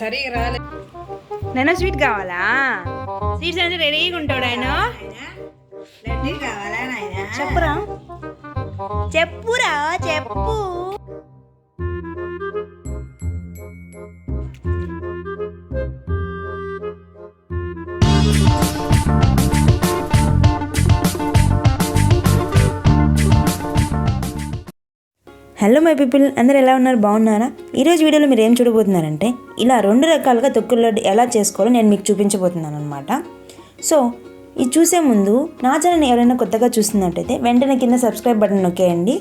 సరిగా రాలేదు. నేను స్వీట్ కావాలా? స్వీట్స్ అంటే రెడీగా ఉంటాడు ఆయన. చెప్పురా చెప్పురా చెప్పు. హలో మై పీపుల్, అందరు ఎలా ఉన్నారు? బాగున్నారా? ఈరోజు వీడియోలో మీరు ఏం చూడబోతున్నారంటే ఇలా 2 రకాలుగా తొక్కుడు లడ్డు ఎలా చేసుకోవాలో నేను మీకు చూపించబోతున్నాను అనమాట. సో ఇది చూసే ముందు నా ఛానల్ని ఎవరైనా కొత్తగా చూస్తున్నట్టయితే వెంటనే కింద సబ్స్క్రైబ్ బటన్ నొక్కేయండి.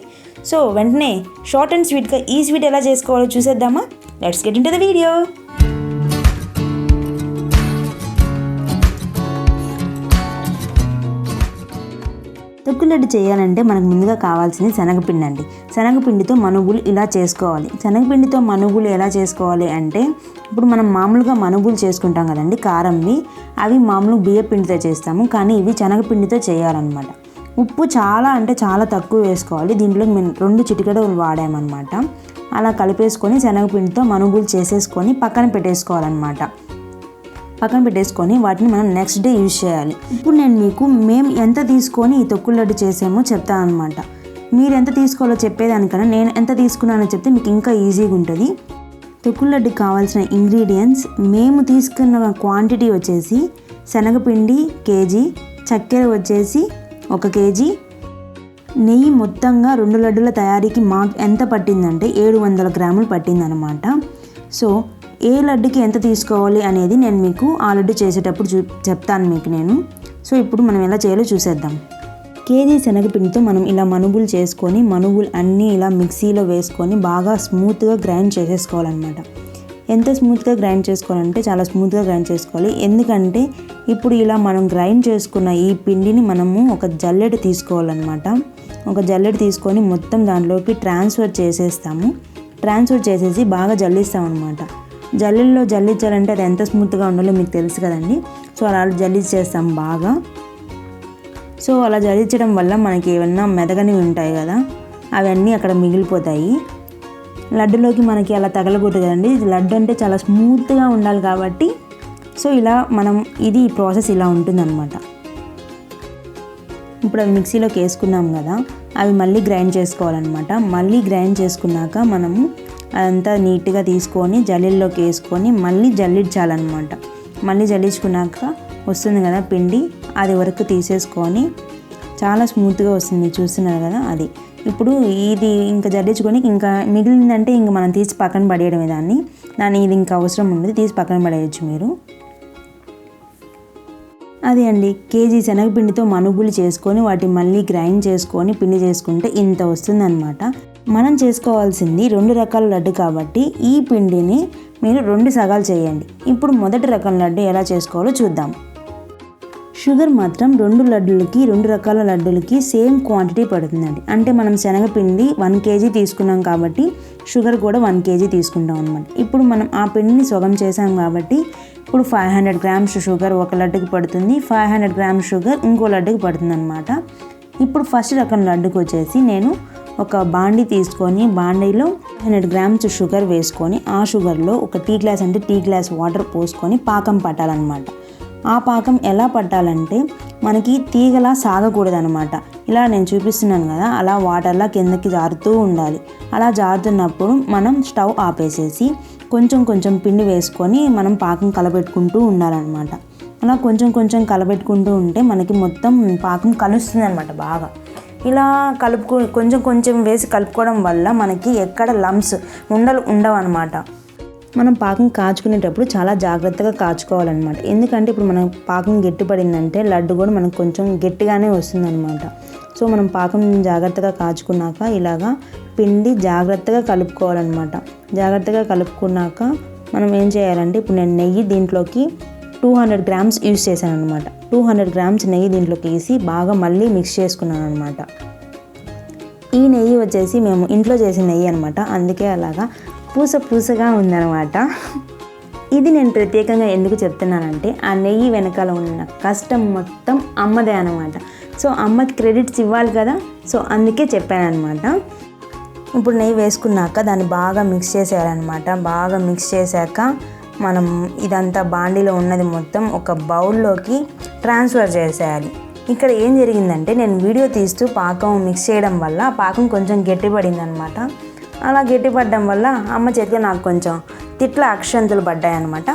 సో వెంటనే షార్ట్ అండ్ స్వీట్గా ఈ స్వీట్ ఎలా చేసుకోవాలో చూసేద్దామా? Let's get into the video. తొక్కుడు లడ్డు చేయాలంటే మనకు ముందుగా కావాల్సింది శనగపిండి అండి. శనగపిండితో మనుగులు ఇలా చేసుకోవాలి. శనగపిండితో మనుగులు ఎలా చేసుకోవాలి అంటే, ఇప్పుడు మనం మామూలుగా మనుగులు చేసుకుంటాం కదండి కారంవి, అవి మామూలు బియ్య పిండితో చేస్తాము, కానీ ఇవి శనగపిండితో చేయాలన్నమాట. ఉప్పు చాలా అంటే చాలా తక్కువ వేసుకోవాలి. దీంట్లో మేము 2 చిటికెడలు వాడామన్నమాట. అలా కలిపేసుకొని శనగపిండితో మనుగులు చేసేసుకొని పక్కన పెట్టేసుకోవాలన్నమాట. పక్కన పెట్టేసుకొని వాటిని మనం నెక్స్ట్ డే యూజ్ చేయాలి. ఇప్పుడు నేను మీకు మేము ఎంత తీసుకొని ఈ తొక్కుడు లడ్డు చేసామో చెప్తాను అనమాట. మీరు ఎంత తీసుకోవాలో చెప్పేదానికన్నా నేను ఎంత తీసుకున్నానో చెప్తే మీకు ఇంకా ఈజీగా ఉంటుంది. తొక్కుడు లడ్డుకి కావాల్సిన ఇంగ్రీడియంట్స్ మేము తీసుకున్న క్వాంటిటీ వచ్చేసి శనగపిండి కేజీ, చక్కెర వచ్చేసి 1 కేజీ, నెయ్యి మొత్తంగా 2 లడ్డుల తయారీకి మాకు ఎంత పట్టిందంటే 700 గ్రాములు పట్టిందనమాట. సో ఏ లడ్డుకి ఎంత తీసుకోవాలి అనేది నేను మీకు ఆ లడ్డు చేసేటప్పుడు చెప్తాను మీకు నేను. సో ఇప్పుడు మనం ఎలా చేయాలో చూసేద్దాం. కేజీ శనగపిండితో మనం ఇలా మనుగులు చేసుకొని మనుగులు అన్నీ ఇలా మిక్సీలో వేసుకొని బాగా స్మూత్గా గ్రైండ్ చేసేసుకోవాలన్నమాట. ఎంత స్మూత్గా గ్రైండ్ చేసుకోవాలంటే చాలా స్మూత్గా గ్రైండ్ చేసుకోవాలి. ఎందుకంటే ఇప్పుడు ఇలా మనం గ్రైండ్ చేసుకున్న ఈ పిండిని మనము ఒక జల్లెడ తీసుకోవాలన్నమాట. ఒక జల్లెడ తీసుకొని మొత్తం దాంట్లోకి ట్రాన్స్ఫర్ చేసేస్తాము. ట్రాన్స్ఫర్ చేసేసి బాగా జల్లిస్తామన్నమాట. జల్లెల్లో జల్లించాలంటే అది ఎంత స్మూత్గా ఉండాలో మీకు తెలుసు కదండి. సో అలా జల్లించేస్తాం బాగా. సో అలా జల్లించడం వల్ల మనకి ఏమన్నా మెదగనివి ఉంటాయి కదా, అవన్నీ అక్కడ మిగిలిపోతాయి. లడ్డులోకి మనకి అలా తగలకూడదు కదండి. లడ్డు అంటే చాలా స్మూత్గా ఉండాలి కాబట్టి సో ఇలా మనం ఈ ప్రాసెస్ ఇలా ఉంటుందన్నమాట. ఇప్పుడు అవి మిక్సీలోకి వేసుకున్నాం కదా, అవి మళ్ళీ గ్రైండ్ చేసుకోవాలన్నమాట. మళ్ళీ గ్రైండ్ చేసుకున్నాక మనము అదంతా నీట్గా తీసుకొని జల్లెల్లోకి వేసుకొని మళ్ళీ జల్లించాలన్నమాట. మళ్ళీ జల్లించుకున్నాక వస్తుంది కదా పిండి, అది వరకు తీసేసుకొని చాలా స్మూత్గా వస్తుంది, చూస్తున్నారు కదా అది. ఇప్పుడు ఇది ఇంకా జల్లించుకొని ఇంకా మిగిలిందంటే ఇంకా మనం తీసి పక్కన పడేయడమే దాన్ని ఇది ఇంకా అవసరం ఉండదు, తీసి పక్కన పడేయచ్చు మీరు. అది అండి, కేజీ శనగపిండితో మనుగులు చేసుకొని వాటిని మళ్ళీ గ్రైండ్ చేసుకొని పిండి చేసుకుంటే ఇంత వస్తుందన్నమాట. మనం చేసుకోవాల్సింది 2 రకాల లడ్డు కాబట్టి ఈ పిండిని మీరు 2 సగాలు చేయండి. ఇప్పుడు మొదటి రకం లడ్డు ఎలా చేసుకోవాలో చూద్దాం. షుగర్ మాత్రం 2 రకాల లడ్డులకి సేమ్ క్వాంటిటీ పడుతుందండి. అంటే మనం శనగపిండి 1 కేజీ తీసుకున్నాం కాబట్టి షుగర్ కూడా 1 కేజీ తీసుకుంటాం అనమాట. ఇప్పుడు మనం ఆ పిండిని సగం చేసాం కాబట్టి ఇప్పుడు 500 గ్రామ్స్ షుగర్ ఒక లడ్డుకి పడుతుంది, 500 గ్రామ్స్ షుగర్ ఇంకో లడ్డుకి పడుతుంది అనమాట. ఇప్పుడు ఫస్ట్ రకం లడ్డుకి వచ్చేసి నేను ఒక బాండీ తీసుకొని బాండీలో 500 గ్రామ్స్ షుగర్ వేసుకొని ఆ షుగర్లో ఒక టీ గ్లాస్ వాటర్ పోసుకొని పాకం పట్టాలన్నమాట. ఆ పాకం ఎలా పట్టాలంటే మనకి తీగలా సాగకూడదు అనమాట. ఇలా నేను చూపిస్తున్నాను కదా, అలా వాటర్లా కిందకి జారుతూ ఉండాలి. అలా జారుతున్నప్పుడు మనం స్టవ్ ఆపేసేసి కొంచెం పిండి వేసుకొని మనం పాకం కలబెట్టుకుంటూ ఉండాలన్నమాట. అలా కొంచెం కలబెట్టుకుంటూ ఉంటే మనకి మొత్తం పాకం కలుస్తుంది అనమాట బాగా. ఇలా కొంచెం వేసి కలుపుకోవడం వల్ల మనకి ఎక్కడ ఉండలు ఉండవు అనమాట. మనం పాకం కాచుకునేటప్పుడు చాలా జాగ్రత్తగా కాచుకోవాలన్నమాట. ఎందుకంటే ఇప్పుడు మనం పాకం గట్టిపడిందంటే లడ్డు కూడా మనకు కొంచెం గట్టిగానే వస్తుందన్నమాట. సో మనం పాకం జాగ్రత్తగా కాచుకున్నాక ఇలాగా పిండి జాగ్రత్తగా కలుపుకోవాలన్నమాట. జాగ్రత్తగా కలుపుకున్నాక మనం ఏం చేయాలంటే ఇప్పుడు నేను నెయ్యి దీంట్లోకి 200 గ్రామ్స్ యూజ్ చేశాను అనమాట. 200 గ్రామ్స్ నెయ్యి దీంట్లోకి వేసి బాగా మళ్ళీ మిక్స్ చేసుకున్నాను అనమాట. ఈ నెయ్యి వచ్చేసి మేము ఇంట్లో చేసిన నెయ్యి అనమాట, అందుకే అలాగా పూసగా ఉందన్నమాట. ఇది నేను ప్రత్యేకంగా ఎందుకు చెప్తున్నానంటే ఆ నెయ్యి వెనకాల ఉన్న కష్టం మొత్తం అమ్మదే అనమాట. సో అమ్మకి క్రెడిట్స్ ఇవ్వాలి కదా, సో అందుకే చెప్పాను అనమాట. ఇప్పుడు నెయ్యి వేసుకున్నాక దాన్ని బాగా మిక్స్ చేసేయాలన్నమాట. బాగా మిక్స్ చేశాక మనం ఇదంతా బాండీలో ఉన్నది మొత్తం ఒక బౌల్లోకి ట్రాన్స్ఫర్ చేసేయాలి. ఇక్కడ ఏం జరిగిందంటే నేను వీడియో తీస్తూ పాకం మిక్స్ చేయడం వల్ల పాకం కొంచెం గట్టిపడింది అనమాట. అలా గట్టిపడడం వల్ల అమ్మ చేతికి నాకు కొంచెం తిట్ల అక్షంతులు పడ్డాయి అనమాట.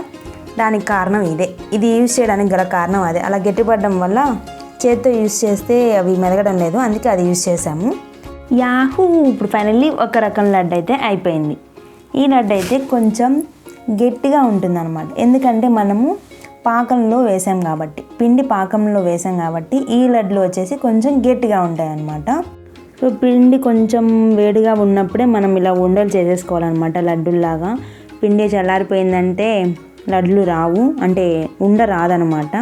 దానికి కారణం ఇదే, ఇది యూజ్ చేయడానికి గల కారణం అదే. అలా గట్టిపడడం వల్ల చేతితో యూజ్ చేస్తే అవి మెదగడం లేదు, అందుకే అది యూజ్ చేసాము. యాహూ! ఇప్పుడు ఫైనల్లీ ఒక రకం లడ్డు అయితే అయిపోయింది. ఈ లడ్డు అయితే కొంచెం గట్టిగా ఉంటుందన్నమాట, ఎందుకంటే మనము పాకంలో వేసాం కాబట్టి, పిండి పాకంలో వేసాం కాబట్టి ఈ లడ్డులు వచ్చేసి కొంచెం గట్టిగా ఉంటాయి అన్నమాట. సో పిండి కొంచెం వేడిగా ఉన్నప్పుడే మనం ఇలా ఉండలు చేసేసుకోవాలన్నమాట లడ్డుల్లాగా. పిండి చల్లారిపోయిందంటే లడ్లు రావు, అంటే ఉండ రాదనమాట.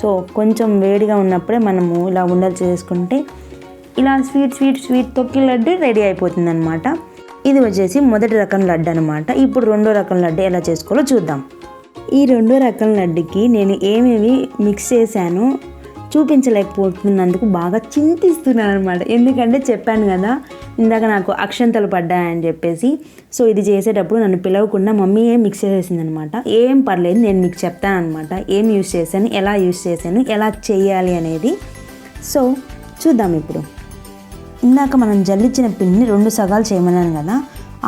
సో కొంచెం వేడిగా ఉన్నప్పుడే మనము ఇలా ఉండలు చేసుకుంటే ఇలా స్వీట్ తొక్కి లడ్డు రెడీ అయిపోతుంది అనమాట. ఇది వచ్చేసి మొదటి రకం లడ్డు అనమాట. ఇప్పుడు రెండో రకం లడ్డు ఎలా చేసుకోవాలో చూద్దాం. ఈ రెండో రకం లడ్డుకి నేను ఏమేమి మిక్స్ చేశానో చూపించలేకపోతున్నందుకు బాగా చింతిస్తున్నాను అనమాట. ఎందుకంటే చెప్పాను కదా ఇందాక నాకు అక్షంతలు పడ్డాయని చెప్పేసి. సో ఇది చేసేటప్పుడు నన్ను పిలవకుండా మమ్మీ ఏం మిక్స్ చేసేసింది అనమాట. ఏం పర్లేదు, నేను మీకు చెప్తాను అనమాట ఏం యూస్ చేశాను, ఎలా యూస్ చేశాను, ఎలా చేయాలి అనేది. సో చూద్దాం ఇప్పుడు. ఇందాక మనం జల్లించిన పిండిని 2 సగాలు చేయమన్నాను కదా,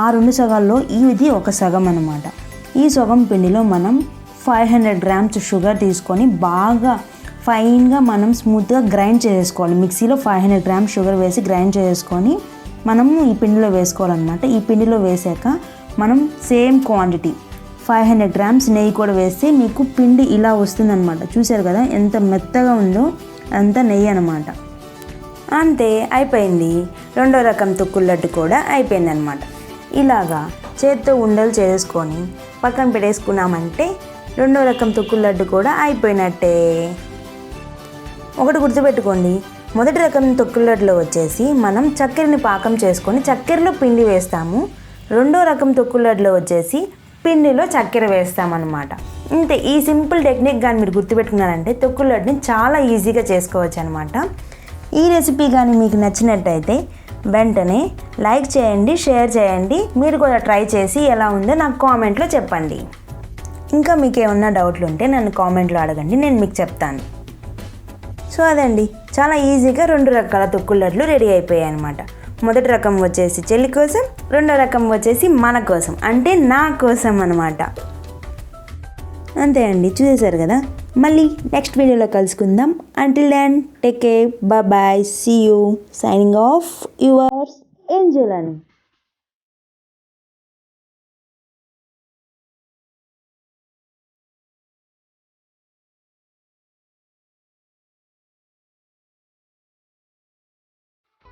ఆ 2 సగాల్లో ఇది ఒక సగం అనమాట. ఈ సగం పిండిలో మనం 500 గ్రామ్స్ షుగర్ తీసుకొని బాగా ఫైన్గా మనం స్మూత్గా గ్రైండ్ చేసుకోవాలి. మిక్సీలో 500 గ్రామ్స్ షుగర్ వేసి గ్రైండ్ చేసుకొని మనము ఈ పిండిలో వేసుకోవాలన్నమాట. ఈ పిండిలో వేసాక మనం సేమ్ క్వాంటిటీ 500 గ్రామ్స్ నెయ్యి కూడా వేస్తే మీకు పిండి ఇలా వస్తుందన్నమాట. చూసారు కదా ఎంత మెత్తగా ఉందో, అంతా నెయ్యి అనమాట. అంతే, అయిపోయింది. రెండో రకం తొక్కుల లడ్డు కూడా అయిపోయింది అనమాట. ఇలాగా చేత్తో ఉండలు చేసుకొని పక్కన పెట్టేసుకున్నామంటే రెండో రకం తొక్కుల లడ్డు కూడా అయిపోయినట్టే. ఒకటి గుర్తుపెట్టుకోండి, మొదటి రకం తొక్కుల లడ్డులో వచ్చేసి మనం చక్కెరని పాకం చేసుకొని చక్కెరలో పిండి వేస్తాము. రెండో రకం తొక్కుల లడ్డులో వచ్చేసి పిండిలో చక్కెర వేస్తామన్నమాట. ఇంతే. ఈ సింపుల్ టెక్నిక్ కానీ మీరు గుర్తుపెట్టుకున్నారంటే తొక్కుల లడ్డుని చాలా ఈజీగా చేసుకోవచ్చు అనమాట. ఈ రెసిపీ కానీ మీకు నచ్చినట్టయితే వెంటనే లైక్ చేయండి, షేర్ చేయండి. మీరు కూడా ట్రై చేసి ఎలా ఉందో నాకు కామెంట్లో చెప్పండి. ఇంకా మీకు ఏమన్నా డౌట్లు ఉంటే నన్ను కామెంట్లో అడగండి, నేను మీకు చెప్తాను. సో అదండి, చాలా ఈజీగా 2 రకాల తొక్కుల లడ్లు రెడీ అయిపోయాయి అనమాట. మొదటి రకం వచ్చేసి చెల్లి కోసం, రెండో రకం వచ్చేసి మన కోసం, అంటే నా కోసం అనమాట. అంతే అండి, చూసేశారు కదా. మళ్ళీ నెక్స్ట్ వీడియోలో కలుసుకుందాం. Until then take care, bye, see you, signing off yours Angel అని.